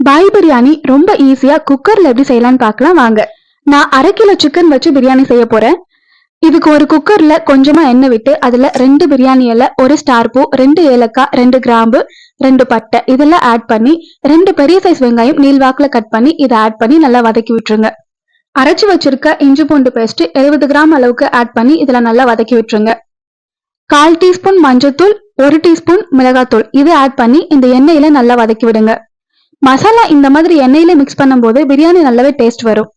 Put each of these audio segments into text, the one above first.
பாய் பிரியாணி ரொம்ப ஈஸியா குக்கர்ல எப்படி செய்யலாம்னு பார்க்கலாம் வாங்க. நான் 1/2 கிலோ சிக்கன் வச்சு பிரியாணி செய்ய போறேன். இதுக்கு ஒரு குக்கர்ல கொஞ்சமா எண்ணெய் விட்டு அதுல 2 பிரியாணி இலை, 1 ஸ்டார் பூ, 2 ஏலக்காய், 2 கிராம்பு, 2 பட்டை இதெல்லாம் ஆட் பண்ணி 2 பெரிய சைஸ் வெங்காயம் நீள்வாக்குல கட் பண்ணி இதை ஆட் பண்ணி நல்லா வதக்கி விட்டுருங்க. அரைச்சு வச்சிருக்க இஞ்சி பூண்டு பேஸ்ட் 70 கிராம் அளவுக்கு ஆட் பண்ணி இதுல நல்லா வதக்கி விட்டுருங்க. 1/4 டீஸ்பூன் மஞ்சத்தூள், 1 டீஸ்பூன் மிளகாத்தூள் இது ஆட் பண்ணி இந்த எண்ணெயில நல்லா வதக்கி விடுங்க. மசாலா இந்த மாதிரி எண்ணெயில மிக்ஸ் பண்ணும்போது பிரியாணி நல்லாவே டேஸ்ட் வரும்.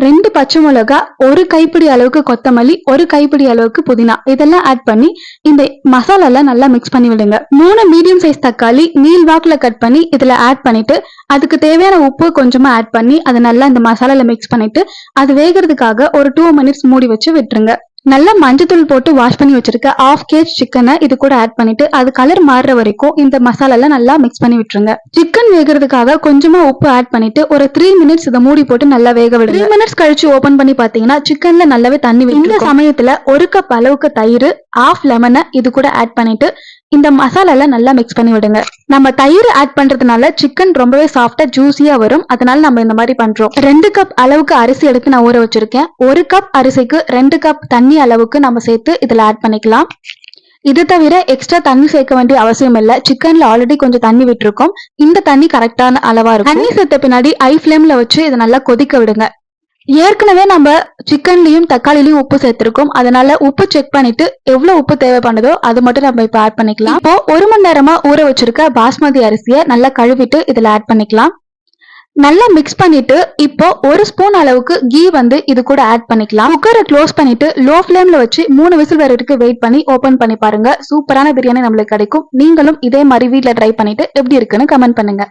2 பச்சை மிளகா, 1 கைப்பிடி அளவுக்கு கொத்தமல்லி, 1 கைப்பிடி அளவுக்கு புதினா இதெல்லாம் ஆட் பண்ணி இந்த மசாலால நல்லா மிக்ஸ் பண்ணி விடுங்க. 3 மீடியம் சைஸ் தக்காளி நீள்வாக்குல கட் பண்ணி இதுல ஆட் பண்ணிட்டு அதுக்கு தேவையான உப்பு கொஞ்சமா ஆட் பண்ணி அதை நல்லா இந்த மசாலால மிக்ஸ் பண்ணிட்டு அது வேகிறதுக்காக ஒரு 2 மினிட்ஸ் மூடி வச்சு விட்டுருங்க. நல்லா மஞ்சத்தூள் போட்டு வாஷ் பண்ணி வச்சிருக்க 1/2 kg சிக்கனை இது கூட ஆட் பண்ணிட்டு அது கலர் மாறுற வரைக்கும் இந்த மசாலால நல்லா மிக்ஸ் பண்ணி விட்டுருங்க. சிக்கன் வேகிறதுக்காக கொஞ்சமா உப்பு ஆட் பண்ணிட்டு ஒரு 3 மினிட்ஸ் இதை மூடி போட்டு நல்லா வேக விடுங்க. 3 மினிட்ஸ் கழிச்சு ஓபன் பண்ணி பாத்தீங்கன்னா சிக்கன்ல நல்லாவே தண்ணி விட்டு இந்த சமயத்துல 1 கப் அளவுக்கு தயிர், 1/2 லெமனை இது கூட ஆட் பண்ணிட்டு இந்த மசாலால நல்லா மிக்ஸ் பண்ணி விடுங்க. நம்ம தயிர் ஆட் பண்றதுனால சிக்கன் ரொம்பவே சாஃப்டா ஜூசியா வரும். அதனால நம்ம இந்த மாதிரி பண்றோம். 2 கப் அளவுக்கு அரிசி எடுத்து நான் ஊற வச்சிருக்கேன். 1 கப் அரிசிக்கு 2 கப் தண்ணி அளவுக்கு நம்ம சேர்த்து இதுல ஆட் பண்ணிக்கலாம். இது தவிர எக்ஸ்ட்ரா தண்ணி சேர்க்க வேண்டிய அவசியம் இல்ல. சிக்கன்ல ஆல்ரெடி கொஞ்சம் தண்ணி விட்டுருக்கோம். இந்த தண்ணி கரெக்டான அளவா இருக்கும். தண்ணி சேர்த்த பின்னாடி ஹை ஃபிளேம்ல வச்சு இதை நல்லா கொதிக்க விடுங்க. ஏற்கனவே நம்ம சிக்கன்லயும் தக்காளிலையும் உப்பு சேர்த்திருக்கோம். அதனால உப்பு செக் பண்ணிட்டு எவ்வளவு உப்பு தேவைப்படுதோ அது மட்டும் நம்ம இப்ப ஆட் பண்ணிக்கலாம். இப்போ 1 மணி நேரமா ஊற வச்சிருக்க பாஸ்மதி அரிசியை நல்லா கழுவிட்டு இதுல ஆட் பண்ணிக்கலாம். நல்லா மிக்ஸ் பண்ணிட்டு இப்போ 1 ஸ்பூன் அளவுக்கு கீ இது கூட ஆட் பண்ணிக்கலாம். குக்கரை க்ளோஸ் பண்ணிட்டு லோ ஃபிளேம்ல வச்சு 3 விசில் வரைக்கும் வெயிட் பண்ணி ஓபன் பண்ணி பாருங்க. சூப்பரான பிரியாணி நம்மளுக்கு கிடைக்கும். நீங்களும் இதே மாதிரி வீட்ல ட்ரை பண்ணிட்டு எப்படி இருக்குன்னு கமெண்ட் பண்ணுங்க.